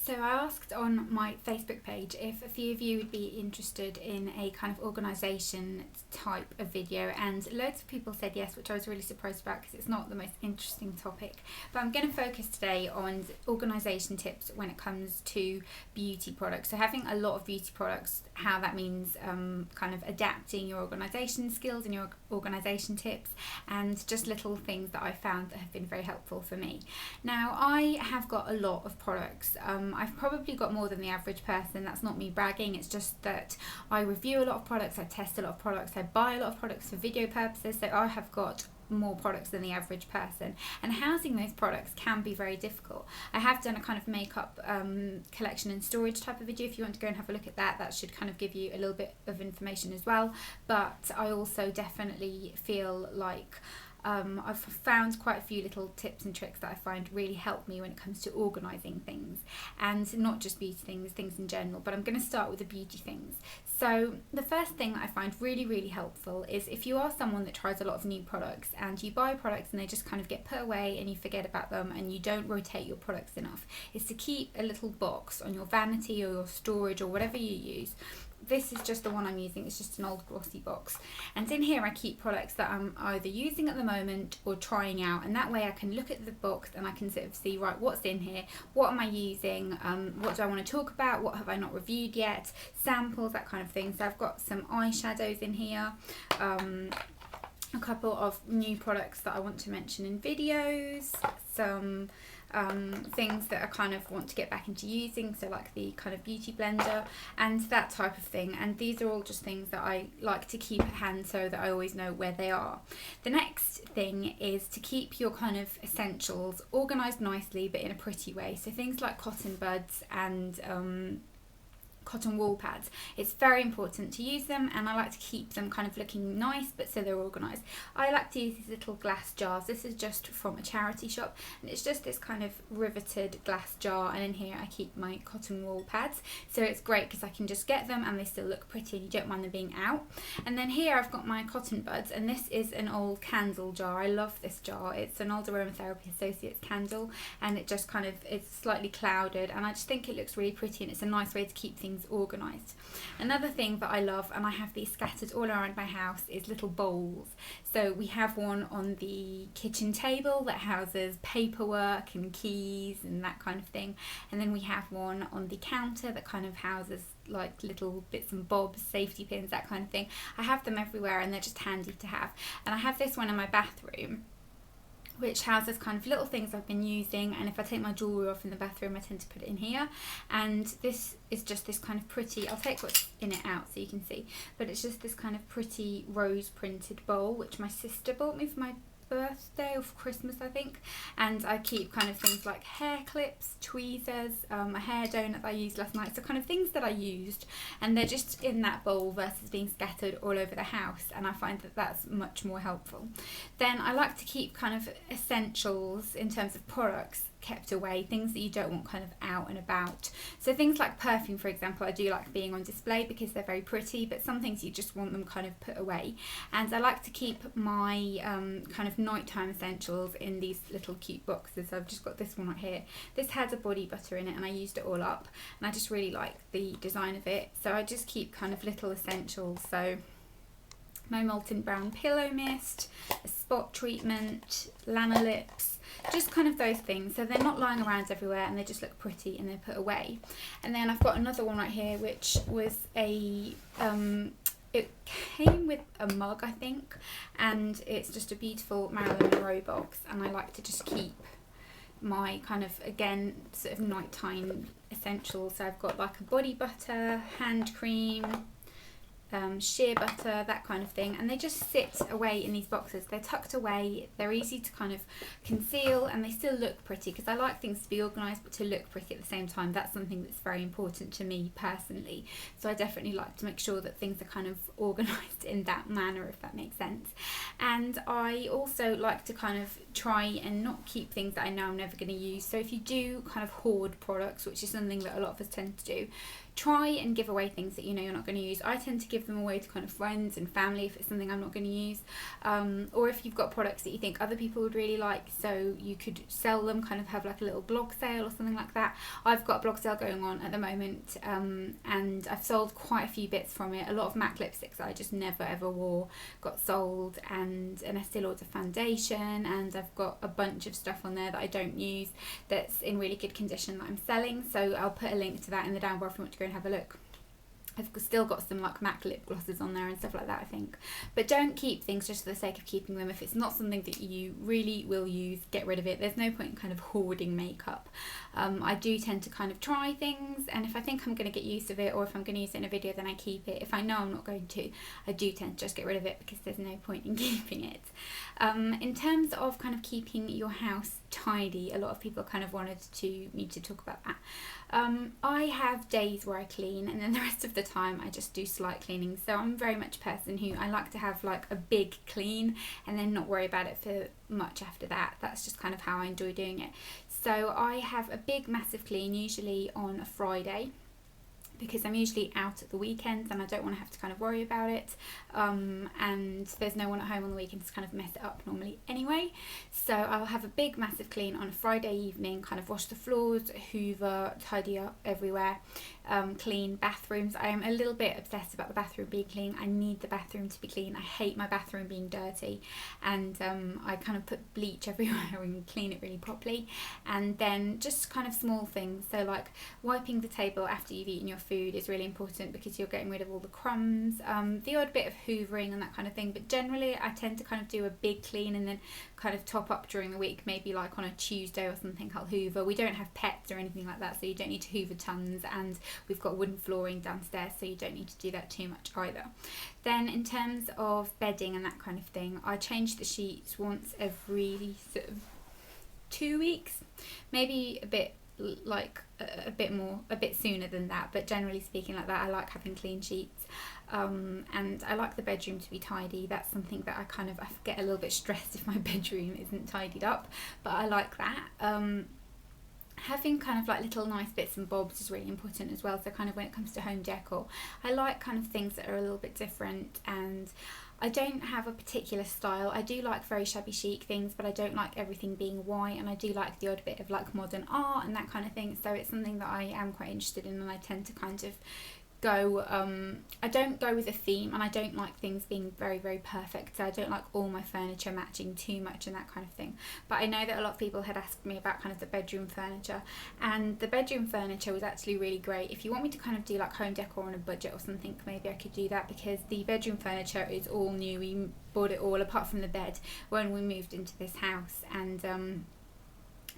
So I asked on my Facebook page if a few of you would be interested in a kind of organisation type of video, and loads of people said yes, which I was really surprised about because it's not the most interesting topic. But I'm going to focus today on organisation tips when it comes to beauty products. So having a lot of beauty products, how that means kind of adapting your organisation skills and your organisation tips, and just little things that I found that have been very helpful for me. Now, I have got a lot of products. I've probably got more than the average person. That's not me bragging, it's just that I review a lot of products, I test a lot of products, I buy a lot of products for video purposes, so I have got more products than the average person, and housing those products can be very difficult. I have done a kind of makeup collection and storage type of video. If you want to go and have a look at that, that should kind of give you a little bit of information as well. But I also definitely feel like I've found quite a few little tips and tricks that I find really help me when it comes to organising things, and not just beauty things, things in general, but I'm going to start with the beauty things. So the first thing that I find really helpful is if you are someone that tries a lot of new products and you buy products and they just kind of get put away and you forget about them and you don't rotate your products enough, is to keep a little box on your vanity or your storage or whatever you use. This is just the one I'm using, it's just an old glossy box, and in here I keep products that I'm either using at the moment or trying out, and that way I can look at the box and I can sort of see, right, what's in here, what am I using, what do I want to talk about, what have I not reviewed yet, samples, that kind of thing. So I've got some eyeshadows in here, a couple of new products that I want to mention in videos, some things that I kind of want to get back into using, so like the kind of beauty blender and that type of thing. And these are all just things that I like to keep at hand so that I always know where they are. The next thing is to keep your kind of essentials organised nicely but in a pretty way. So things like cotton buds and cotton wool pads, it's very important to use them, and I like to keep them kind of looking nice but so they're organised. I like to use these little glass jars. This is just from a charity shop, and it's just this kind of riveted glass jar, and in here I keep my cotton wool pads, so it's great because I can just get them and they still look pretty and you don't mind them being out. And then here I've got my cotton buds, and this is an old candle jar. I love this jar. It's an old Aromatherapy Associates candle, and it just kind of, it's slightly clouded, and I just think it looks really pretty and it's a nice way to keep things organised. Another thing that I love, and I have these scattered all around my house, is little bowls. So we have one on the kitchen table that houses paperwork and keys and that kind of thing, and then we have one on the counter that kind of houses like little bits and bobs, safety pins, that kind of thing. I have them everywhere and they're just handy to have. And I have this one in my bathroom which houses kind of little things I've been using, and if I take my jewellery off in the bathroom I tend to put it in here. And this is just this kind of pretty, I'll take what's in it out so you can see, but it's just this kind of pretty rose printed bowl which my sister bought me for my birthday or for Christmas I think, and I keep kind of things like hair clips, tweezers, a hair donut that I used last night, so kind of things that I used, and they're just in that bowl versus being scattered all over the house, and I find that that's much more helpful. Then I like to keep kind of essentials in terms of products kept away, things that you don't want kind of out and about. So things like perfume, for example, I do like being on display because they're very pretty, but some things you just want them kind of put away. And I like to keep my kind of nighttime essentials in these little cute boxes. I've just got this one right here. This has a body butter in it and I used it all up, and I just really like the design of it, so I just keep kind of little essentials. So my Molten Brown Pillow Mist, a spot treatment, Lanolips, just kind of those things, so they're not lying around everywhere and they just look pretty and they're put away. And then I've got another one right here which was a it came with a mug I think, and it's just a beautiful Marilyn Monroe box, and I like to just keep my kind of, again, sort of nighttime essentials. So I've got like a body butter, hand cream, shea butter, that kind of thing, and they just sit away in these boxes. They're tucked away, they're easy to kind of conceal, and they still look pretty because I like things to be organised but to look pretty at the same time. That's something that's very important to me personally, so I definitely like to make sure that things are kind of organised in that manner, if that makes sense. And I also like to kind of try and not keep things that I know I'm never going to use. So if you do kind of hoard products, which is something that a lot of us tend to do, try and give away things that you know you're not going to use. I tend to give them away to kind of friends and family if it's something I'm not going to use, or if you've got products that you think other people would really like, so you could sell them, kind of have like a little blog sale or something like that. I've got a blog sale going on at the moment, and I've sold quite a few bits from it. A lot of MAC lipsticks that I just never ever wore got sold, and an Estee Lauder foundation, and I've got a bunch of stuff on there that I don't use that's in really good condition that I'm selling, so I'll put a link to that in the down bar if you want to go and have a look. I've still got some like MAC lip glosses on there and stuff like that, I think. But don't keep things just for the sake of keeping them. If it's not something that you really will use, get rid of it. There's no point in kind of hoarding makeup. I do tend to kind of try things, and if I think I'm going to get use of it, or if I'm going to use it in a video, then I keep it. If I know I'm not going to, I do tend to just get rid of it because there's no point in keeping it. In terms of kind of keeping your house tidy, a lot of people kind of wanted me to talk about that. I have days where I clean, and then the rest of the time I just do slight cleaning. So I'm very much a person who I like to have like a big clean and then not worry about it for much after that. That's just kind of how I enjoy doing it. So I have a big massive clean usually on a Friday, because I'm usually out at the weekends and I don't want to have to kind of worry about it, and there's no one at home on the weekends to kind of mess it up normally anyway. So I'll have a big massive clean on a Friday evening, kind of wash the floors, hoover, tidy up everywhere, clean bathrooms. I am a little bit obsessed about the bathroom being clean. I need the bathroom to be clean. I hate my bathroom being dirty, and I kind of put bleach everywhere and clean it really properly. And then just kind of small things, so like wiping the table after you've eaten your food is really important because you're getting rid of all the crumbs, the odd bit of hoovering and that kind of thing. But generally I tend to kind of do a big clean and then kind of top up during the week. Maybe like on a Tuesday or something I'll hoover. We don't have pets or anything like that, so you don't need to hoover tons, and we've got wooden flooring downstairs, so you don't need to do that too much either. Then in terms of bedding and that kind of thing, I change the sheets once every sort of 2 weeks, maybe a bit like a bit sooner than that, but generally speaking like that. I like having clean sheets, and I like the bedroom to be tidy. That's something that I get a little bit stressed if my bedroom isn't tidied up, but I like that. Having kind of like little nice bits and bobs is really important as well. So kind of when it comes to home decor, I like kind of things that are a little bit different, and I don't have a particular style. I do like very shabby chic things, but I don't like everything being white, and I do like the odd bit of like modern art and that kind of thing. So it's something that I am quite interested in, and I tend to kind of go, I don't go with a theme, and I don't like things being very, very perfect. So I don't like all my furniture matching too much and that kind of thing. But I know that a lot of people had asked me about kind of the bedroom furniture, and the bedroom furniture was actually really great. If you want me to kind of do like home decor on a budget or something, maybe I could do that, because the bedroom furniture is all new. We bought it all apart from the bed when we moved into this house, and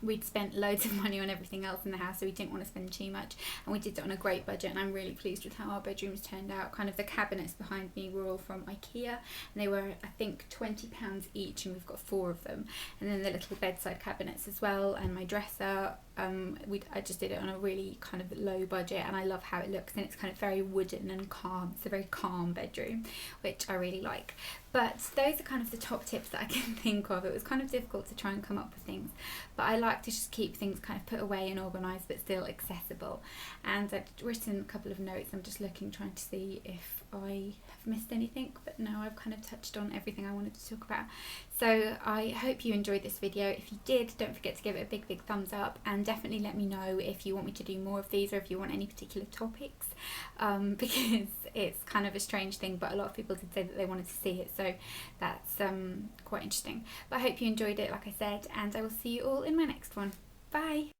we'd spent loads of money on everything else in the house, so we didn't want to spend too much, and we did it on a great budget, and I'm really pleased with how our bedrooms turned out. Kind of the cabinets behind me were all from IKEA, and they were I think £20 each, and we've got 4 of them. And then the little bedside cabinets as well, and my dresser, I just did it on a really kind of low budget, and I love how it looks, and it's kind of very wooden and calm. It's a very calm bedroom, which I really like. But those are kind of the top tips that I can think of. It was kind of difficult to try and come up with things, but I like to just keep things kind of put away and organised, but still accessible. And I've written a couple of notes. I'm just looking, trying to see if I have missed anything, but no, I've kind of touched on everything I wanted to talk about. So I hope you enjoyed this video. If you did, don't forget to give it a big thumbs up, and definitely let me know if you want me to do more of these, or if you want any particular topics, because it's kind of a strange thing, but a lot of people did say that they wanted to see it, so that's quite interesting. But I hope you enjoyed it, like I said, and I will see you all in my next one. Bye!